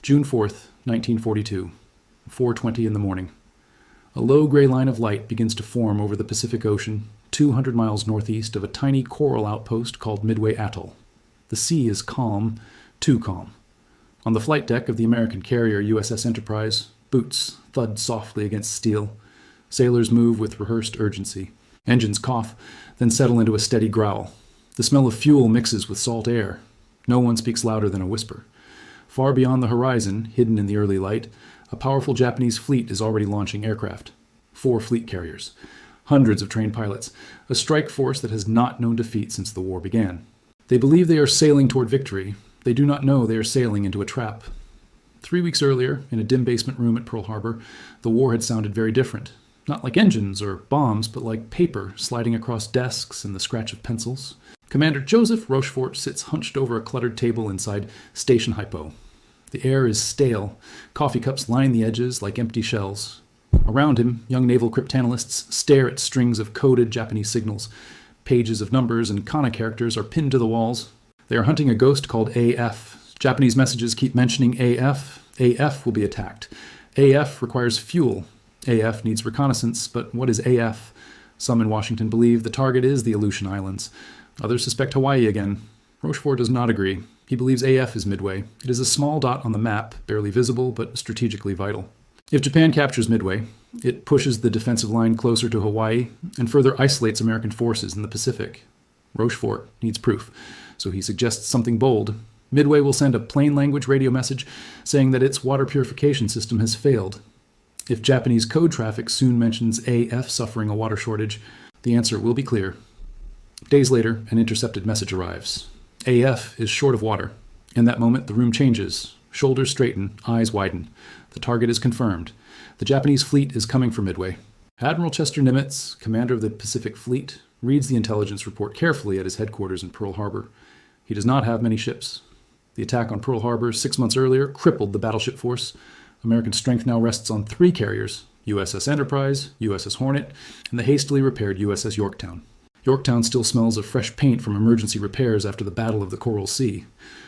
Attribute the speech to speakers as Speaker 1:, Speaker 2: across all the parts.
Speaker 1: June 4th, 1942, 4:20 in the morning. A low gray line of light begins to form over the Pacific Ocean, 200 miles northeast of a tiny coral outpost called Midway Atoll. The sea is calm, too calm. On the flight deck of the American carrier USS Enterprise, boots thud softly against steel. Sailors move with rehearsed urgency. Engines cough, then settle into a steady growl. The smell of fuel mixes with salt air. No one speaks louder than a whisper. Far beyond the horizon, hidden in the early light, a powerful Japanese fleet is already launching aircraft. 4 fleet carriers. Hundreds of trained pilots. A strike force that has not known defeat since the war began. They believe they are sailing toward victory. They do not know they are sailing into a trap. 3 weeks earlier, in a dim basement room at Pearl Harbor, the war had sounded very different. Not like engines or bombs, but like paper sliding across desks and the scratch of pencils. Commander Joseph Rochefort sits hunched over a cluttered table inside Station Hypo. The air is stale. Coffee cups line the edges like empty shells. Around him, young naval cryptanalysts stare at strings of coded Japanese signals. Pages of numbers and kana characters are pinned to the walls. They are hunting a ghost called AF. Japanese messages keep mentioning AF. AF will be attacked. AF requires fuel. AF needs reconnaissance, but what is AF? Some in Washington believe the target is the Aleutian Islands. Others suspect Hawaii again. Rochefort does not agree. He believes AF is Midway. It is a small dot on the map, barely visible, but strategically vital. If Japan captures Midway, it pushes the defensive line closer to Hawaii and further isolates American forces in the Pacific. Rochefort needs proof, so he suggests something bold. Midway will send a plain language radio message saying that its water purification system has failed. If Japanese code traffic soon mentions AF suffering a water shortage, the answer will be clear. Days later, an intercepted message arrives. AF is short of water. In that moment, the room changes. Shoulders straighten, eyes widen. The target is confirmed. The Japanese fleet is coming for Midway. Admiral Chester Nimitz, commander of the Pacific Fleet, reads the intelligence report carefully at his headquarters in Pearl Harbor. He does not have many ships. The attack on Pearl Harbor 6 months earlier crippled the battleship force. American strength now rests on 3 carriers, USS Enterprise, USS Hornet, and the hastily repaired USS Yorktown. Yorktown still smells of fresh paint from emergency repairs after the Battle of the Coral Sea.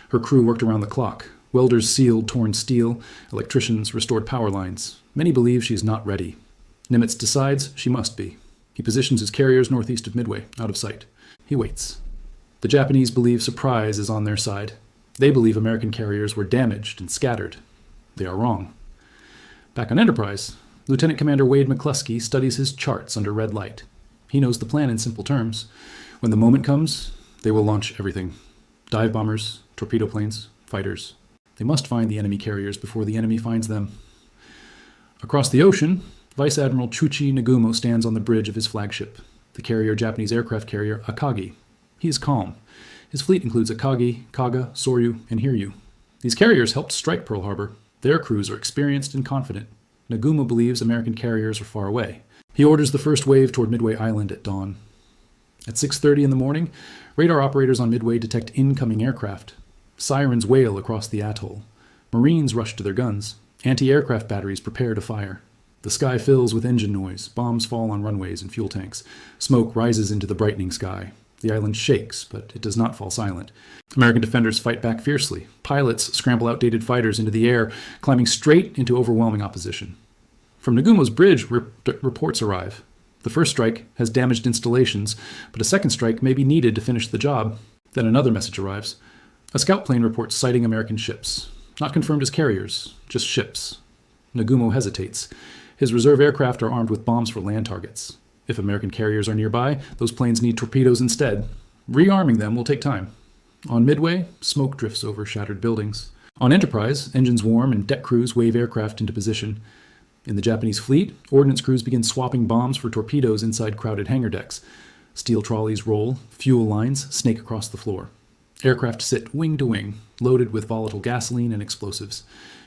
Speaker 1: Her crew worked around the clock. Welders sealed torn steel. Electricians restored power lines. Many believe she is not ready. Nimitz decides she must be. He positions his carriers northeast of Midway, out of sight. He waits. The Japanese believe surprise is on their side. They believe American carriers were damaged and scattered. They are wrong. Back on Enterprise, Lieutenant Commander Wade McCluskey studies his charts under red light. He knows the plan in simple terms. When the moment comes, they will launch everything. Dive bombers, torpedo planes, fighters. They must find the enemy carriers before the enemy finds them. Across the ocean, Vice Admiral Chuchi Nagumo stands on the bridge of his flagship, the carrier Japanese aircraft carrier Akagi. He is calm. His fleet includes Akagi, Kaga, Soryu, and Hiryu. These carriers helped strike Pearl Harbor. Their crews are experienced and confident. Nagumo believes American carriers are far away. He orders the first wave toward Midway Island at dawn. At 6:30 in the morning, radar operators on Midway detect incoming aircraft. Sirens wail across the atoll. Marines rush to their guns. Anti-aircraft batteries prepare to fire. The sky fills with engine noise. Bombs fall on runways and fuel tanks. Smoke rises into the brightening sky. The island shakes, but it does not fall silent. American defenders fight back fiercely. Pilots scramble outdated fighters into the air, climbing straight into overwhelming opposition. From Nagumo's bridge, reports arrive. The first strike has damaged installations, but a second strike may be needed to finish the job. Then another message arrives. A scout plane reports sighting American ships. Not confirmed as carriers, just ships. Nagumo hesitates. His reserve aircraft are armed with bombs for land targets. If American carriers are nearby, those planes need torpedoes instead. Rearming them will take time. On Midway, smoke drifts over shattered buildings. On Enterprise, engines warm and deck crews wave aircraft into position. In the Japanese fleet, ordnance crews begin swapping bombs for torpedoes inside crowded hangar decks. Steel trolleys roll, fuel lines snake across the floor. Aircraft sit wing to wing, loaded with volatile gasoline and explosives.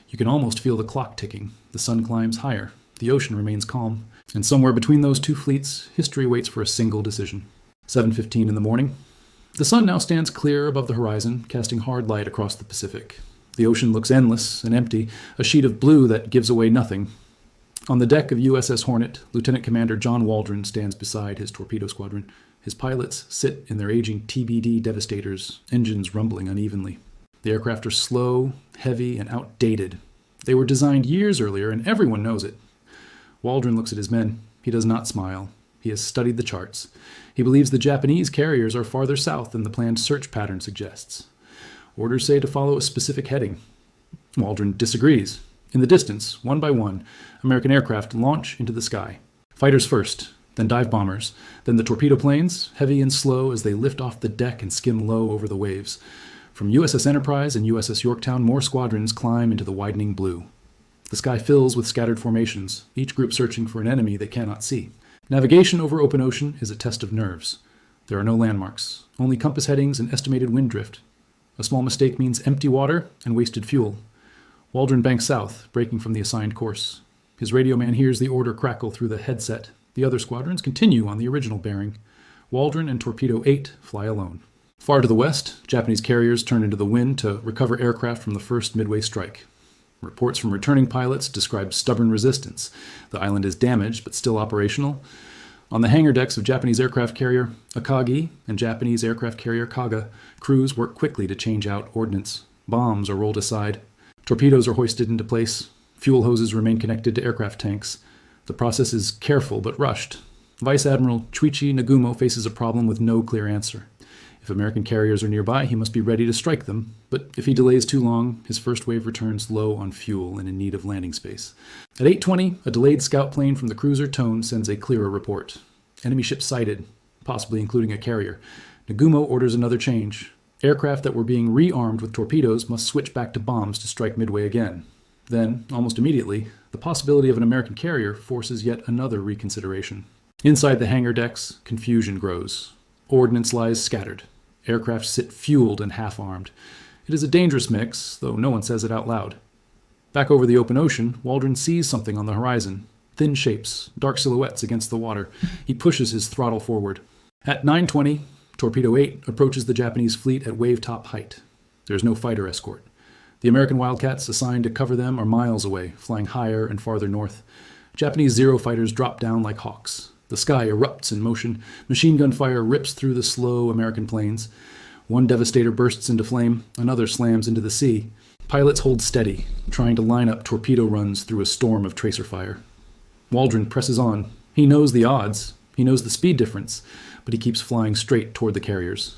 Speaker 1: You can almost feel the clock ticking. The sun climbs higher. The ocean remains calm. And somewhere between those two fleets, history waits for a single decision. 7:15 in the morning. The sun now stands clear above the horizon, casting hard light across the Pacific. The ocean looks endless and empty, a sheet of blue that gives away nothing. On the deck of USS Hornet, Lieutenant Commander John Waldron stands beside his torpedo squadron. His pilots sit in their aging TBD Devastators, engines rumbling unevenly. The aircraft are slow, heavy, and outdated. They were designed years earlier, and everyone knows it. Waldron looks at his men. He does not smile. He has studied the charts. He believes the Japanese carriers are farther south than the planned search pattern suggests. Orders say to follow a specific heading. Waldron disagrees. In the distance, one by one, American aircraft launch into the sky. Fighters first, then dive bombers, then the torpedo planes, heavy and slow as they lift off the deck and skim low over the waves. From USS Enterprise and USS Yorktown, more squadrons climb into the widening blue. The sky fills with scattered formations, each group searching for an enemy they cannot see. Navigation over open ocean is a test of nerves. There are no landmarks, only compass headings and estimated wind drift. A small mistake means empty water and wasted fuel. Waldron banks south, breaking from the assigned course. His radio man hears the order crackle through the headset. The other squadrons continue on the original bearing. Waldron and Torpedo 8 fly alone. Far to the west, Japanese carriers turn into the wind to recover aircraft from the first Midway strike. Reports from returning pilots describe stubborn resistance. The island is damaged, but still operational. On the hangar decks of Japanese aircraft carrier Akagi and Japanese aircraft carrier Kaga, crews work quickly to change out ordnance. Bombs are rolled aside. Torpedoes are hoisted into place. Fuel hoses remain connected to aircraft tanks. The process is careful but rushed. Vice Admiral Chuichi Nagumo faces a problem with no clear answer. If American carriers are nearby, he must be ready to strike them, but if he delays too long, his first wave returns low on fuel and in need of landing space. At 8:20, a delayed scout plane from the cruiser Tone sends a clearer report. Enemy ship sighted, possibly including a carrier. Nagumo orders another change. Aircraft that were being rearmed with torpedoes must switch back to bombs to strike Midway again. Then, almost immediately, the possibility of an American carrier forces yet another reconsideration. Inside the hangar decks, confusion grows. Ordnance lies scattered. Aircraft sit fueled and half-armed. It is a dangerous mix, though no one says it out loud. Back over the open ocean, Waldron sees something on the horizon. Thin shapes, dark silhouettes against the water. He pushes his throttle forward. At 9:20, Torpedo 8 approaches the Japanese fleet at wave-top height. There is no fighter escort. The American Wildcats assigned to cover them are miles away, flying higher and farther north. Japanese Zero fighters drop down like hawks. The sky erupts in motion. Machine gun fire rips through the slow American planes. One Devastator bursts into flame. Another slams into the sea. Pilots hold steady, trying to line up torpedo runs through a storm of tracer fire. Waldron presses on. He knows the odds. He knows the speed difference, but he keeps flying straight toward the carriers.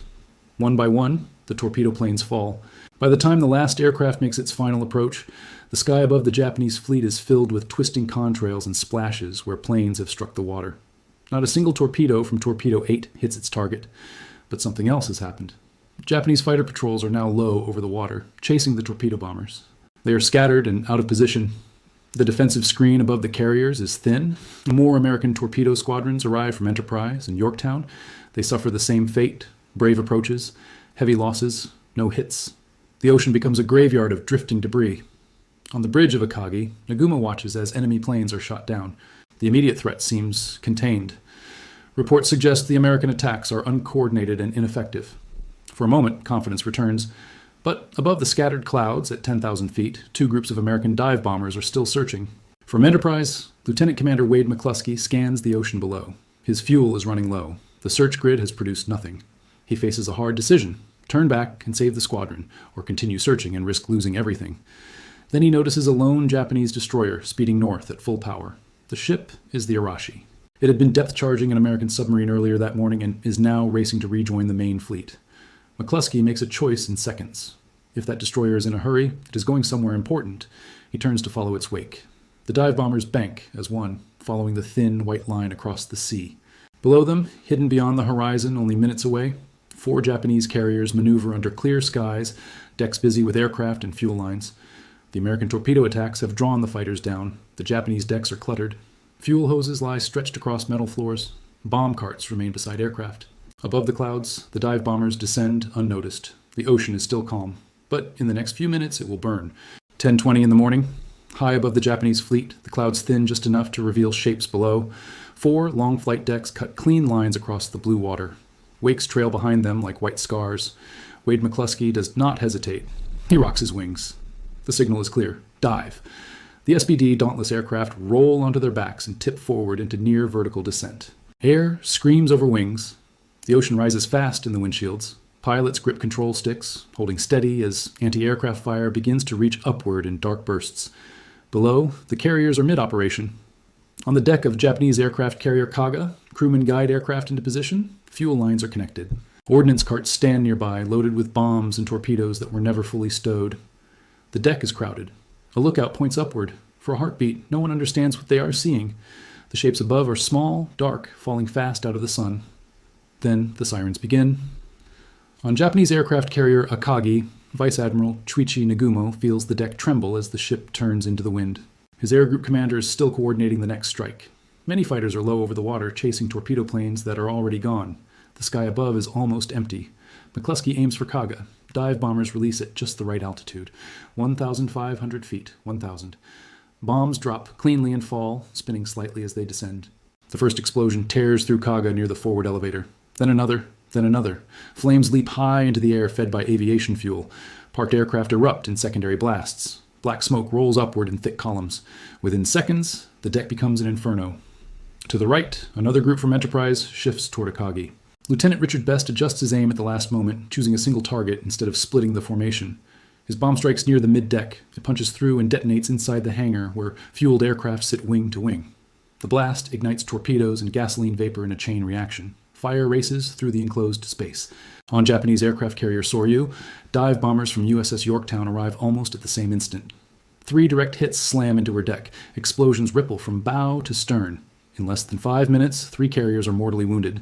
Speaker 1: One by one, the torpedo planes fall. By the time the last aircraft makes its final approach, the sky above the Japanese fleet is filled with twisting contrails and splashes where planes have struck the water. Not a single torpedo from Torpedo 8 hits its target, but something else has happened. Japanese fighter patrols are now low over the water, chasing the torpedo bombers. They are scattered and out of position. The defensive screen above the carriers is thin. More American torpedo squadrons arrive from Enterprise and Yorktown. They suffer the same fate, brave approaches, heavy losses, no hits. The ocean becomes a graveyard of drifting debris. On the bridge of Akagi, Nagumo watches as enemy planes are shot down. The immediate threat seems contained. Reports suggest the American attacks are uncoordinated and ineffective. For a moment, confidence returns. But above the scattered clouds at 10,000 feet, two groups of American dive bombers are still searching. From Enterprise, Lieutenant Commander Wade McCluskey scans the ocean below. His fuel is running low. The search grid has produced nothing. He faces a hard decision: turn back and save the squadron, or continue searching and risk losing everything. Then he notices a lone Japanese destroyer speeding north at full power. The ship is the Arashi. It had been depth charging an American submarine earlier that morning and is now racing to rejoin the main fleet. McCluskey makes a choice in seconds. If that destroyer is in a hurry, it is going somewhere important. He turns to follow its wake. The dive bombers bank as one, following the thin white line across the sea. Below them, hidden beyond the horizon only minutes away, 4 Japanese carriers maneuver under clear skies, decks busy with aircraft and fuel lines. The American torpedo attacks have drawn the fighters down. The Japanese decks are cluttered. Fuel hoses lie stretched across metal floors. Bomb carts remain beside aircraft. Above the clouds, the dive bombers descend unnoticed. The ocean is still calm, but in the next few minutes it will burn. 10:20 in the morning. High above the Japanese fleet, the clouds thin just enough to reveal shapes below. 4 long flight decks cut clean lines across the blue water. Wakes trail behind them like white scars. Wade McCluskey does not hesitate. He rocks his wings. The signal is clear. Dive. The SBD Dauntless aircraft roll onto their backs and tip forward into near vertical descent. Air screams over wings. The ocean rises fast in the windshields. Pilots grip control sticks, holding steady as anti-aircraft fire begins to reach upward in dark bursts. Below, the carriers are mid-operation. On the deck of Japanese aircraft carrier Kaga, crewmen guide aircraft into position. Fuel lines are connected. Ordnance carts stand nearby, loaded with bombs and torpedoes that were never fully stowed. The deck is crowded. A lookout points upward. For a heartbeat, no one understands what they are seeing. The shapes above are small, dark, falling fast out of the sun. Then the sirens begin. On Japanese aircraft carrier Akagi, Vice Admiral Chuichi Nagumo feels the deck tremble as the ship turns into the wind. His air group commander is still coordinating the next strike. Many fighters are low over the water, chasing torpedo planes that are already gone. The sky above is almost empty. McCluskey aims for Kaga. Dive bombers release at just the right altitude. 1,500 feet. 1,000. Bombs drop cleanly and fall, spinning slightly as they descend. The first explosion tears through Kaga near the forward elevator. Then another. Then another. Flames leap high into the air fed by aviation fuel. Parked aircraft erupt in secondary blasts. Black smoke rolls upward in thick columns. Within seconds, the deck becomes an inferno. To the right, another group from Enterprise shifts toward Akagi. Lieutenant Richard Best adjusts his aim at the last moment, choosing a single target instead of splitting the formation. His bomb strikes near the mid-deck. It punches through and detonates inside the hangar, where fueled aircraft sit wing to wing. The blast ignites torpedoes and gasoline vapor in a chain reaction. Fire races through the enclosed space. On Japanese aircraft carrier Soryu, dive bombers from USS Yorktown arrive almost at the same instant. 3 direct hits slam into her deck. Explosions ripple from bow to stern. In less than 5 minutes, 3 carriers are mortally wounded.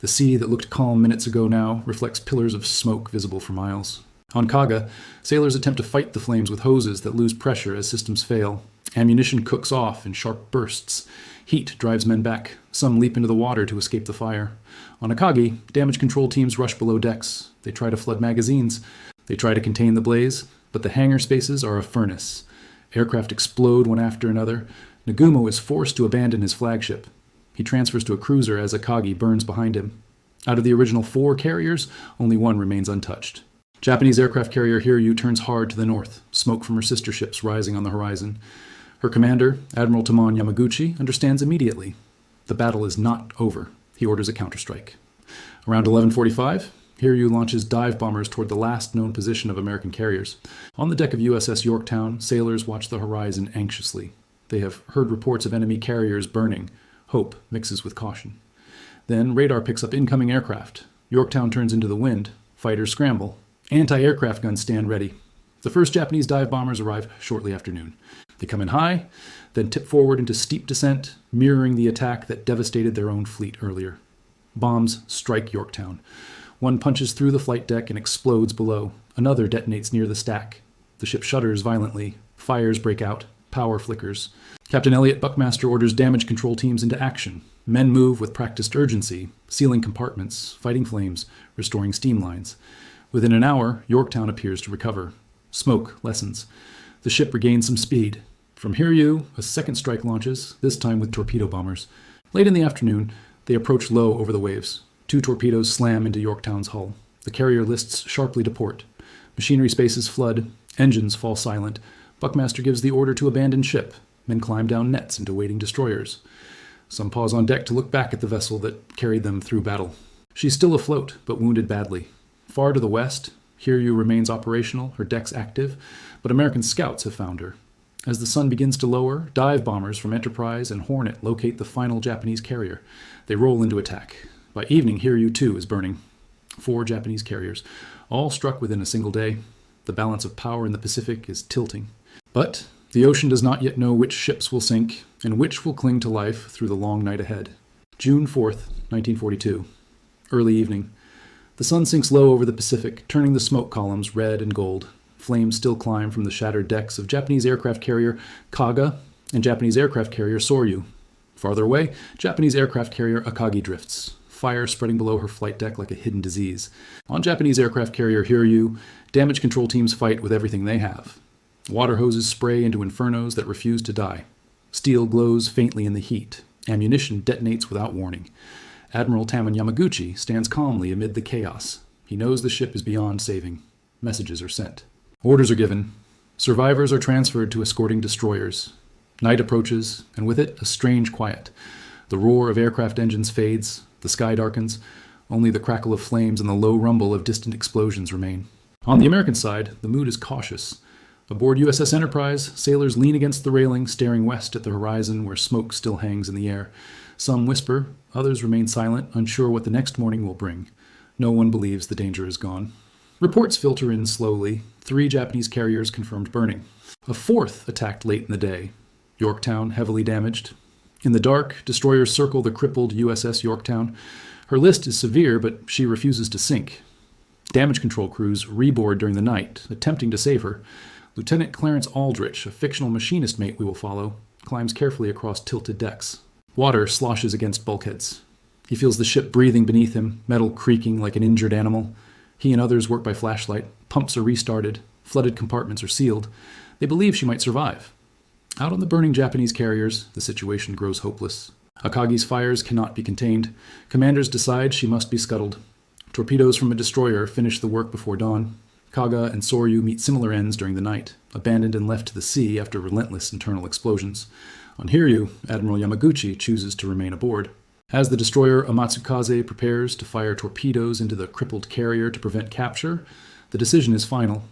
Speaker 1: The sea that looked calm minutes ago now reflects pillars of smoke visible for miles. On Kaga, sailors attempt to fight the flames with hoses that lose pressure as systems fail. Ammunition cooks off in sharp bursts. Heat drives men back. Some leap into the water to escape the fire. On Akagi, damage control teams rush below decks. They try to flood magazines. They try to contain the blaze, but the hangar spaces are a furnace. Aircraft explode one after another. Nagumo is forced to abandon his flagship. He transfers to a cruiser as Akagi burns behind him. Out of the original 4 carriers, only 1 remains untouched. Japanese aircraft carrier Hiryu turns hard to the north, smoke from her sister ships rising on the horizon. Her commander, Admiral Tamon Yamaguchi, understands immediately. The battle is not over. He orders a counterstrike. Around 11:45, Hiryu launches dive bombers toward the last known position of American carriers. On the deck of USS Yorktown, sailors watch the horizon anxiously. They have heard reports of enemy carriers burning. Hope mixes with caution. Then radar picks up incoming aircraft. Yorktown turns into the wind. Fighters scramble. Anti-aircraft guns stand ready. The first Japanese dive bombers arrive shortly after noon. They come in high, then tip forward into steep descent, mirroring the attack that devastated their own fleet earlier. Bombs strike Yorktown. One punches through the flight deck and explodes below. Another detonates near the stack. The ship shudders violently. Fires break out. Power flickers. Captain Elliot Buckmaster orders damage control teams into action. Men move with practiced urgency, sealing compartments, fighting flames, restoring steam lines. Within an hour, Yorktown appears to recover. Smoke lessens. The ship regains some speed. From Hiryu, a second strike launches, this time with torpedo bombers. Late in the afternoon, they approach low over the waves. 2 torpedoes slam into Yorktown's hull. The carrier lists sharply to port. Machinery spaces flood. Engines fall silent. Buckmaster gives the order to abandon ship. Men climb down nets into waiting destroyers. Some pause on deck to look back at the vessel that carried them through battle. She's still afloat, but wounded badly. Far to the west, Hiryu remains operational, her decks active, but American scouts have found her. As the sun begins to lower, dive bombers from Enterprise and Hornet locate the final Japanese carrier. They roll into attack. By evening, Hiryu too is burning. 4 Japanese carriers, all struck within a single day. The balance of power in the Pacific is tilting. But the ocean does not yet know which ships will sink and which will cling to life through the long night ahead. June 4th, 1942. Early evening. The sun sinks low over the Pacific, turning the smoke columns red and gold. Flames still climb from the shattered decks of Japanese aircraft carrier Kaga and Japanese aircraft carrier Soryu. Farther away, Japanese aircraft carrier Akagi drifts, fire spreading below her flight deck like a hidden disease. On Japanese aircraft carrier Hiryu, damage control teams fight with everything they have. Water hoses spray into infernos that refuse to die. Steel glows faintly in the heat. Ammunition detonates without warning. Admiral Tamon Yamaguchi stands calmly amid the chaos. He knows the ship is beyond saving. Messages are sent. Orders are given. Survivors are transferred to escorting destroyers. Night approaches, and with it a strange quiet. The roar of aircraft engines fades. The sky darkens. Only the crackle of flames and the low rumble of distant explosions remain. On the American side, the mood is cautious. Aboard USS Enterprise, sailors lean against the railing, staring west at the horizon where smoke still hangs in the air. Some whisper, others remain silent, unsure what the next morning will bring. No one believes the danger is gone. Reports filter in slowly. 3 Japanese carriers confirmed burning. A 4th attacked late in the day. Yorktown heavily damaged. In the dark, destroyers circle the crippled USS Yorktown. Her list is severe, but she refuses to sink. Damage control crews reboard during the night, attempting to save her. Lieutenant Clarence Aldrich, a fictional machinist mate we will follow, climbs carefully across tilted decks. Water sloshes against bulkheads. He feels the ship breathing beneath him, metal creaking like an injured animal. He and others work by flashlight. Pumps are restarted. Flooded compartments are sealed. They believe she might survive. Out on the burning Japanese carriers, the situation grows hopeless. Akagi's fires cannot be contained. Commanders decide she must be scuttled. Torpedoes from a destroyer finish the work before dawn. Kaga and Soryu meet similar ends during the night, abandoned and left to the sea after relentless internal explosions. On Hiryu, Admiral Yamaguchi chooses to remain aboard. As the destroyer Amatsukaze prepares to fire torpedoes into the crippled carrier to prevent capture, the decision is final.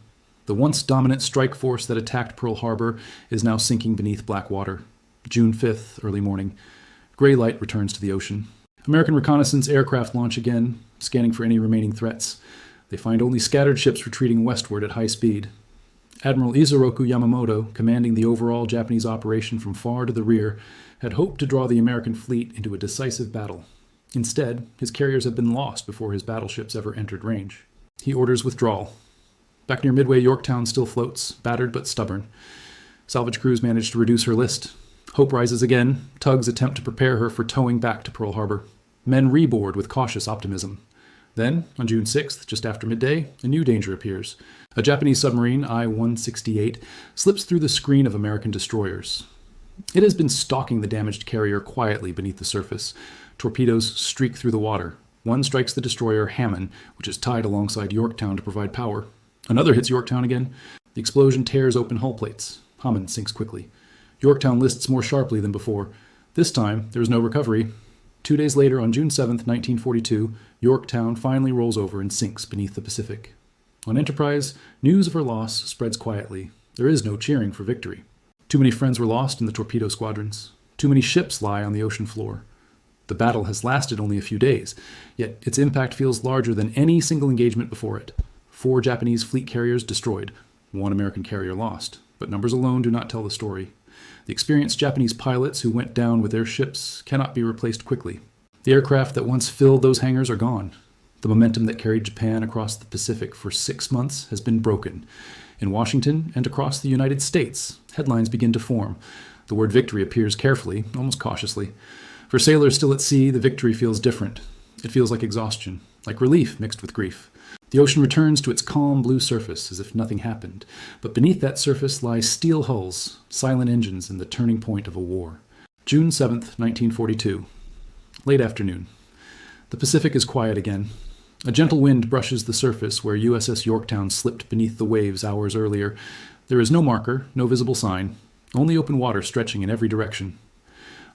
Speaker 1: The once dominant strike force that attacked Pearl Harbor is now sinking beneath black water. June 5th, early morning. Gray light returns to the ocean. American reconnaissance aircraft launch again, scanning for any remaining threats. They find only scattered ships retreating westward at high speed. Admiral Isoroku Yamamoto, commanding the overall Japanese operation from far to the rear, had hoped to draw the American fleet into a decisive battle. Instead, his carriers had been lost before his battleships ever entered range. He orders withdrawal. Back near Midway, Yorktown still floats, battered but stubborn. Salvage crews manage to reduce her list. Hope rises again. Tugs attempt to prepare her for towing back to Pearl Harbor. Men reboard with cautious optimism. Then, on June 6th, just after midday, a new danger appears. A Japanese submarine, I-168, slips through the screen of American destroyers. It has been stalking the damaged carrier quietly beneath the surface. Torpedoes streak through the water. One strikes the destroyer Hammond, which is tied alongside Yorktown to provide power. Another hits Yorktown again. The explosion tears open hull plates. Hammond sinks quickly. Yorktown lists more sharply than before. This time, there is no recovery. 2 days later, on June 7th, 1942, Yorktown finally rolls over and sinks beneath the Pacific. On Enterprise, news of her loss spreads quietly. There is no cheering for victory. Too many friends were lost in the torpedo squadrons. Too many ships lie on the ocean floor. The battle has lasted only a few days, yet its impact feels larger than any single engagement before it. 4 Japanese fleet carriers destroyed, 1 American carrier lost, but numbers alone do not tell the story. The experienced Japanese pilots who went down with their ships cannot be replaced quickly. The aircraft that once filled those hangars are gone. The momentum that carried Japan across the Pacific for 6 months has been broken. In Washington and across the United States, headlines begin to form. The word victory appears carefully, almost cautiously. For sailors still at sea, the victory feels different. It feels like exhaustion, like relief mixed with grief. The ocean returns to its calm blue surface as if nothing happened, but beneath that surface lie steel hulls, silent engines, and the turning point of a war. June 7th, 1942. Late afternoon. The Pacific is quiet again. A gentle wind brushes the surface where USS Yorktown slipped beneath the waves hours earlier. There is no marker, no visible sign, only open water stretching in every direction.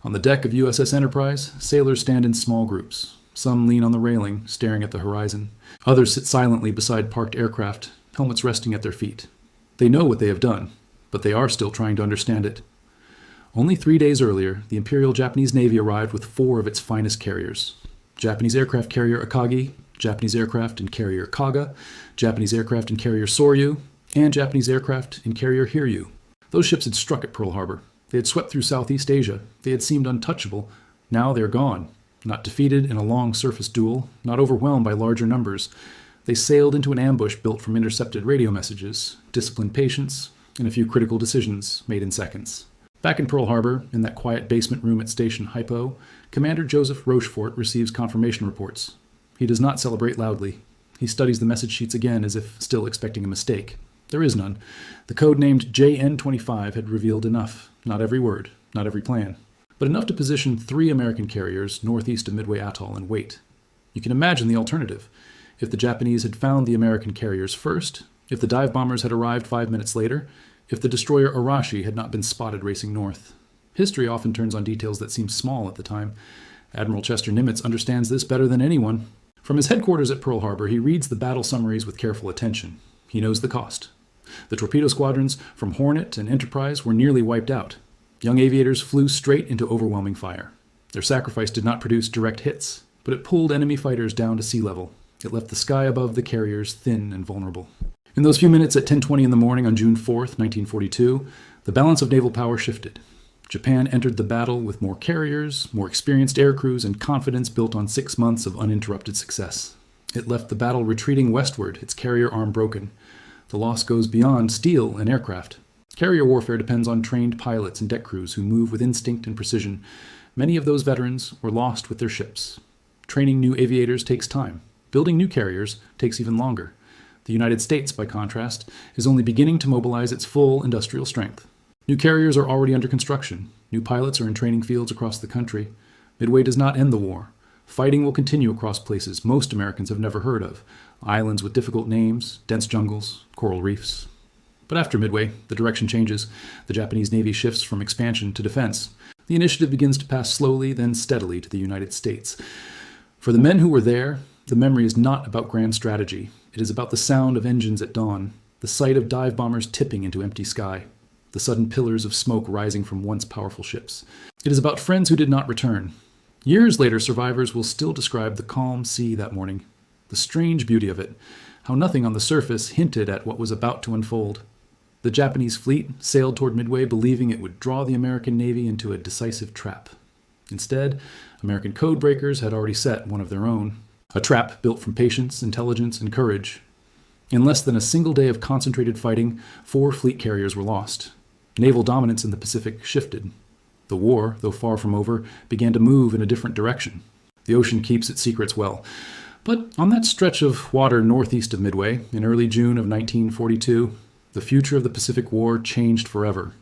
Speaker 1: On the deck of USS Enterprise, sailors stand in small groups. Some lean on the railing, staring at the horizon. Others sit silently beside parked aircraft, helmets resting at their feet. They know what they have done, but they are still trying to understand it. Only 3 days earlier, the Imperial Japanese Navy arrived with 4 of its finest carriers. Japanese aircraft carrier Akagi, Japanese aircraft and carrier Kaga, Japanese aircraft and carrier Soryu, and Japanese aircraft and carrier Hiryu. Those ships had struck at Pearl Harbor. They had swept through Southeast Asia. They had seemed untouchable. Now they are gone. Not defeated in a long surface duel, not overwhelmed by larger numbers. They sailed into an ambush built from intercepted radio messages, disciplined patience, and a few critical decisions made in seconds. Back in Pearl Harbor, in that quiet basement room at Station Hypo, Commander Joseph Rochefort receives confirmation reports. He does not celebrate loudly. He studies the message sheets again as if still expecting a mistake. There is none. The code named JN-25 had revealed enough. Not every word, not every plan, but enough to position 3 American carriers northeast of Midway Atoll and wait. You can imagine the alternative. If the Japanese had found the American carriers first, if the dive bombers had arrived 5 minutes later, if the destroyer Arashi had not been spotted racing north. History often turns on details that seem small at the time. Admiral Chester Nimitz understands this better than anyone. From his headquarters at Pearl Harbor, he reads the battle summaries with careful attention. He knows the cost. The torpedo squadrons from Hornet and Enterprise were nearly wiped out. Young aviators flew straight into overwhelming fire. Their sacrifice did not produce direct hits, but it pulled enemy fighters down to sea level. It left the sky above the carriers thin and vulnerable. In those few minutes at 10:20 in the morning on June 4th, 1942, the balance of naval power shifted. Japan entered the battle with more carriers, more experienced air crews, and confidence built on 6 months of uninterrupted success. It left the battle retreating westward, its carrier arm broken. The loss goes beyond steel and aircraft. Carrier warfare depends on trained pilots and deck crews who move with instinct and precision. Many of those veterans were lost with their ships. Training new aviators takes time. Building new carriers takes even longer. The United States, by contrast, is only beginning to mobilize its full industrial strength. New carriers are already under construction. New pilots are in training fields across the country. Midway does not end the war. Fighting will continue across places most Americans have never heard of. Islands with difficult names, dense jungles, coral reefs. But after Midway, the direction changes. The Japanese Navy shifts from expansion to defense. The initiative begins to pass slowly, then steadily to the United States. For the men who were there, the memory is not about grand strategy. It is about the sound of engines at dawn, the sight of dive bombers tipping into empty sky, the sudden pillars of smoke rising from once powerful ships. It is about friends who did not return. Years later, survivors will still describe the calm sea that morning, the strange beauty of it, how nothing on the surface hinted at what was about to unfold. The Japanese fleet sailed toward Midway believing it would draw the American Navy into a decisive trap. Instead, American codebreakers had already set one of their own. A trap built from patience, intelligence, and courage. In less than a single day of concentrated fighting, 4 fleet carriers were lost. Naval dominance in the Pacific shifted. The war, though far from over, began to move in a different direction. The ocean keeps its secrets well. But on that stretch of water northeast of Midway, in early June of 1942, the future of the Pacific War changed forever.